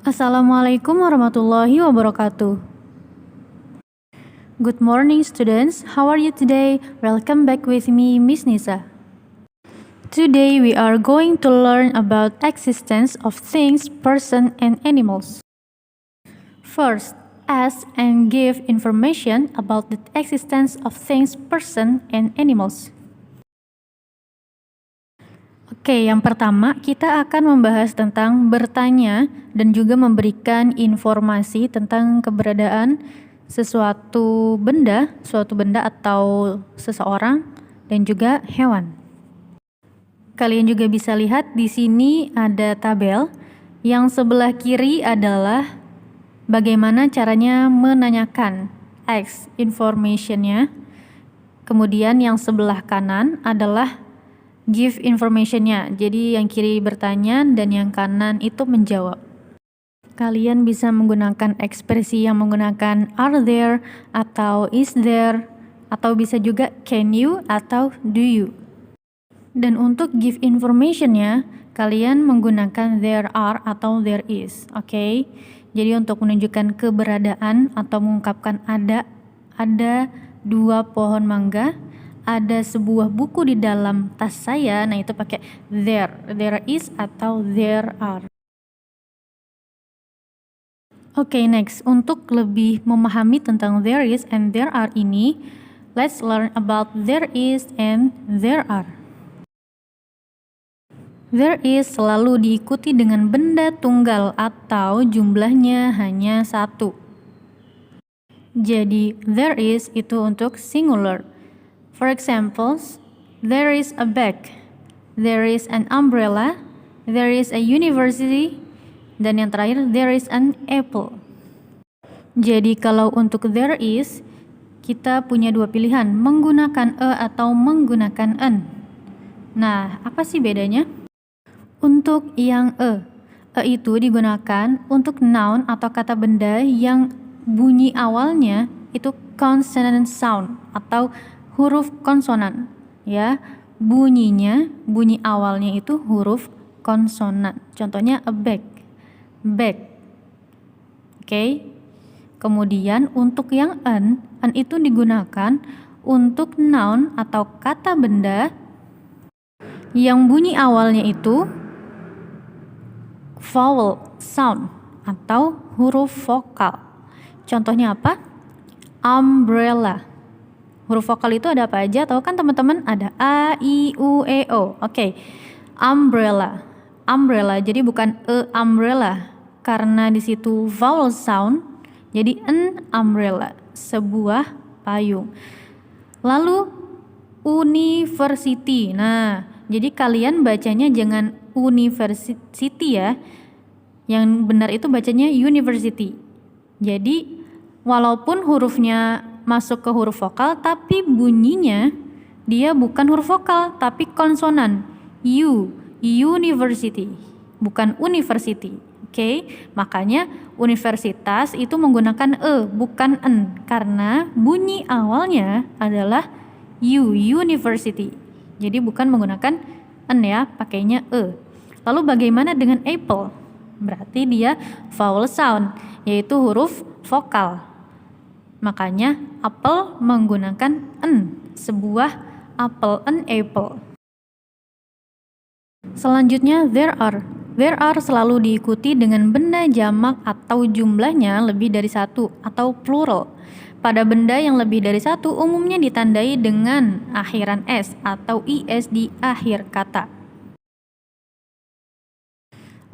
Assalamualaikum warahmatullahi wabarakatuh. Good morning, students. How are you today? Welcome back with me, Miss Nisa. Today we are going to learn about existence of things, person, and animals. First, ask and give information about the existence of things, person, and animals. Oke, yang pertama kita akan membahas tentang bertanya dan juga memberikan informasi tentang keberadaan suatu benda atau seseorang dan juga hewan. Kalian juga bisa lihat di sini ada tabel. Yang sebelah kiri adalah bagaimana caranya menanyakan X information-nya. Kemudian yang sebelah kanan adalah give information-nya. Jadi yang kiri bertanya dan yang kanan itu menjawab. Kalian bisa menggunakan ekspresi yang menggunakan are there atau is there, atau bisa juga can you atau do you. Dan untuk give information-nya, kalian menggunakan there are atau there is. Oke. Jadi untuk menunjukkan keberadaan atau mengungkapkan ada 2 pohon mangga, ada sebuah buku di dalam tas saya, nah itu pakai there is atau there are. Oke, next, untuk lebih memahami tentang there is and there are ini, let's learn about there is and there are. There is selalu diikuti dengan benda tunggal atau jumlahnya hanya 1. Jadi, there is itu untuk singular. For examples, there is a bag, there is an umbrella, there is a university, dan yang terakhir, there is an apple. Jadi kalau untuk there is, kita punya 2 pilihan, menggunakan a atau menggunakan an. Nah, apa sih bedanya? Untuk yang e itu digunakan untuk noun atau kata benda yang bunyi awalnya itu consonant sound atau huruf konsonan, ya. Bunyi awalnya itu huruf konsonan. Contohnya a bag. Oke. Kemudian untuk yang an itu digunakan untuk noun atau kata benda yang bunyi awalnya itu vowel sound atau huruf vokal. Contohnya apa? Umbrella. Huruf vokal itu ada apa aja? Tahu kan teman-teman? Ada A, I, U, E, O. Oke. Umbrella. Jadi bukan umbrella karena di situ vowel sound. Jadi an umbrella, sebuah payung. Lalu university. Nah, jadi kalian bacanya jangan university ya. Yang benar itu bacanya university. Jadi walaupun hurufnya masuk ke huruf vokal, tapi bunyinya dia bukan huruf vokal, tapi konsonan. University, bukan university. Oke, makanya universitas itu menggunakan e, bukan en, karena bunyi awalnya adalah university. Jadi bukan menggunakan en ya, pakainya e. Lalu bagaimana dengan apple? Berarti dia vowel sound, yaitu huruf vokal. Makanya apple menggunakan en, sebuah apple, an apple. Selanjutnya there are. There are selalu diikuti dengan benda jamak atau jumlahnya lebih dari 1 atau plural. Pada benda yang lebih dari 1 umumnya ditandai dengan akhiran s atau is di akhir kata.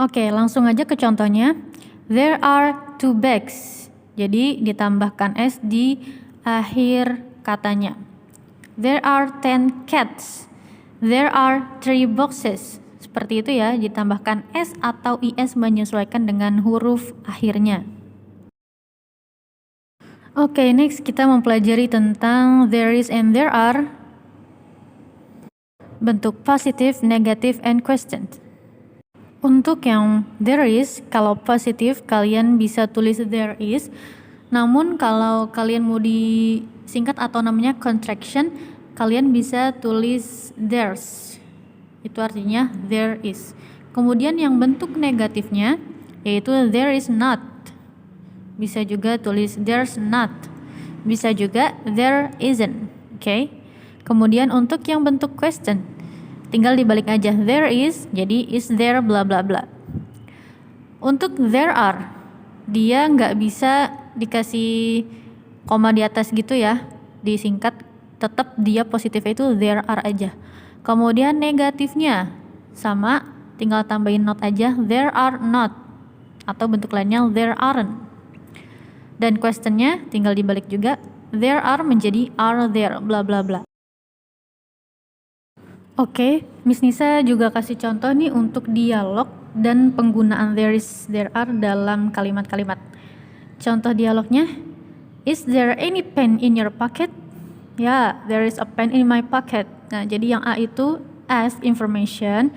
Oke, langsung aja ke contohnya. There are 2 bags. Jadi ditambahkan s di akhir katanya. There are 10 cats. There are 3 boxes. Seperti itu ya, ditambahkan s atau is menyesuaikan dengan huruf akhirnya. Oke, next kita mempelajari tentang there is and there are. Bentuk positif, negatif, and question. Untuk yang there is, kalau positif kalian bisa tulis there is. Namun kalau kalian mau disingkat atau namanya contraction, kalian bisa tulis there's. Itu artinya there is. Kemudian yang bentuk negatifnya yaitu there is not. Bisa juga tulis there's not. Bisa juga there isn't. Oke. Kemudian untuk yang bentuk question, tinggal dibalik aja. There is, jadi is there bla bla bla. Untuk there are, dia nggak bisa dikasih koma di atas gitu ya, disingkat, tetap dia positifnya itu there are aja. Kemudian negatifnya sama, tinggal tambahin not aja, there are not, atau bentuk lainnya there aren't. Dan questionnya tinggal dibalik juga, there are menjadi are there bla bla bla. Oke, Miss Nisa juga kasih contoh nih untuk dialog dan penggunaan there is, there are dalam kalimat-kalimat. Contoh dialognya, is there any pen in your pocket? Ya, there is a pen in my pocket. Nah, jadi yang A itu ask information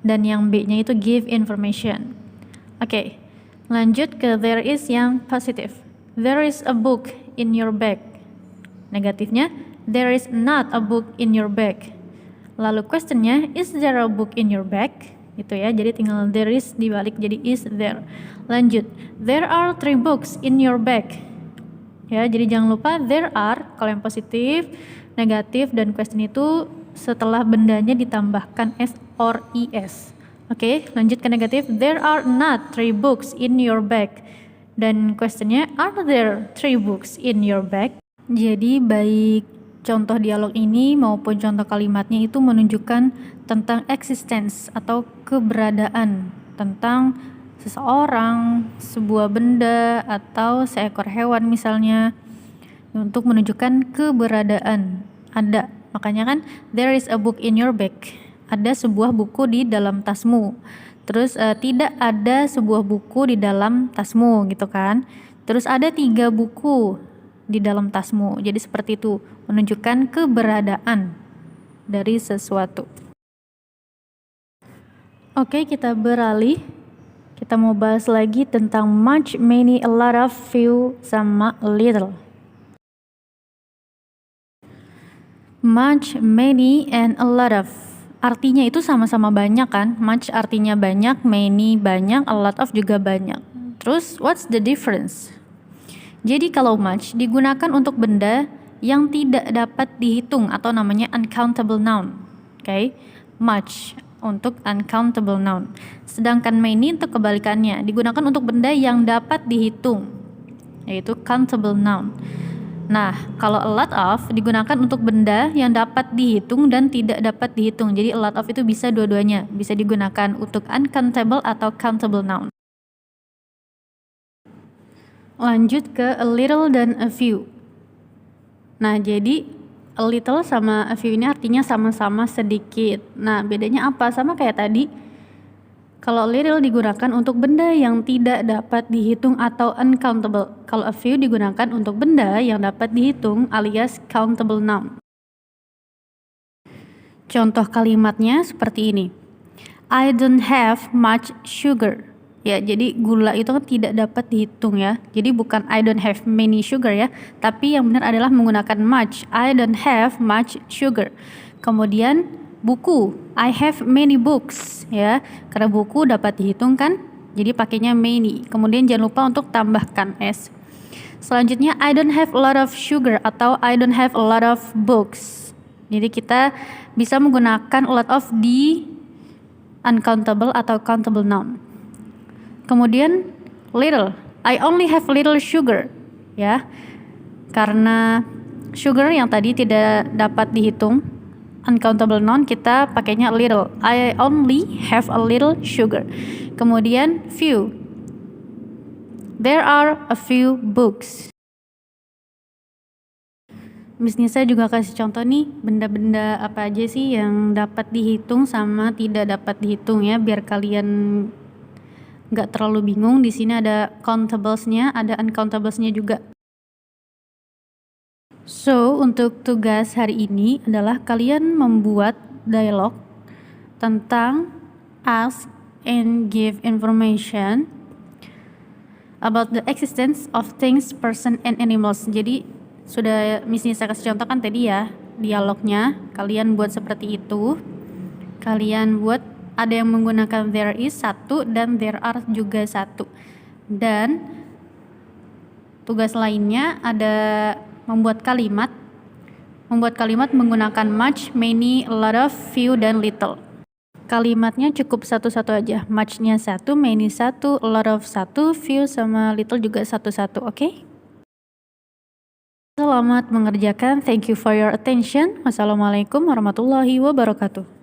dan yang B-nya itu give information. Oke, lanjut ke there is yang positif. There is a book in your bag. Negatifnya, there is not a book in your bag. Lalu questionnya, is there a book in your bag? Gitu ya, jadi tinggal there is dibalik jadi is there. Lanjut, there are 3 books in your bag. Ya, jadi jangan lupa there are, kalau yang positif, negatif, dan question itu setelah bendanya ditambahkan s or es. Oke, lanjut ke negatif, there are not 3 books in your bag. Dan questionnya, are there 3 books in your bag? Jadi baik contoh dialog ini maupun contoh kalimatnya itu menunjukkan tentang existence atau keberadaan, tentang seseorang, sebuah benda, atau seekor hewan misalnya, untuk menunjukkan keberadaan. Ada, makanya kan there is a book in your bag, ada sebuah buku di dalam tasmu. Terus tidak ada sebuah buku di dalam tasmu gitu kan. Terus ada 3 buku di dalam tasmu. Jadi seperti itu, menunjukkan keberadaan dari sesuatu. Oke, kita beralih. Kita mau bahas lagi tentang much, many, a lot of, few, sama little. Much, many, and a lot of. Artinya itu sama-sama banyak kan? Much artinya banyak, many banyak, a lot of juga banyak. Terus what's the difference? Jadi kalau much digunakan untuk benda yang tidak dapat dihitung atau namanya uncountable noun. Oke, much untuk uncountable noun. Sedangkan many untuk kebalikannya, digunakan untuk benda yang dapat dihitung, yaitu countable noun. Nah, kalau a lot of digunakan untuk benda yang dapat dihitung dan tidak dapat dihitung. Jadi a lot of itu bisa dua-duanya, bisa digunakan untuk uncountable atau countable noun. Lanjut ke a little dan a few. Nah, jadi a little sama a few ini artinya sama-sama sedikit. Nah, bedanya apa? Sama kayak tadi. Kalau a little digunakan untuk benda yang tidak dapat dihitung atau uncountable. Kalau a few digunakan untuk benda yang dapat dihitung alias countable noun. Contoh kalimatnya seperti ini. I don't have much sugar. Ya, jadi gula itu kan tidak dapat dihitung ya. Jadi bukan I don't have many sugar ya, tapi yang benar adalah menggunakan much. I don't have much sugar. Kemudian buku, I have many books ya. Karena buku dapat dihitung kan, jadi pakainya many. Kemudian jangan lupa untuk tambahkan s. Selanjutnya I don't have a lot of sugar atau I don't have a lot of books. Jadi kita bisa menggunakan a lot of di uncountable atau countable noun. Kemudian little, I only have little sugar ya. Karena sugar yang tadi tidak dapat dihitung, uncountable noun, kita pakainya little. I only have a little sugar. Kemudian few, there are a few books. Miss Nisa juga kasih contoh nih, benda-benda apa aja sih yang dapat dihitung sama tidak dapat dihitung ya, biar kalian nggak terlalu bingung. Di sini ada countables-nya, ada uncountables-nya juga. So, untuk tugas hari ini adalah kalian membuat dialog tentang ask and give information about the existence of things, person, and animals. Jadi sudah Miss Nisa kasih contoh kan tadi ya, dialognya, kalian buat seperti itu. Kalian buat ada yang menggunakan there is 1 dan there are juga 1. Dan tugas lainnya ada membuat kalimat menggunakan much, many, a lot of, few, dan little. Kalimatnya cukup satu-satu aja. Much-nya 1, many 1, a lot of 1, few sama little juga satu-satu, oke? Selamat mengerjakan. Thank you for your attention. Wassalamualaikum warahmatullahi wabarakatuh.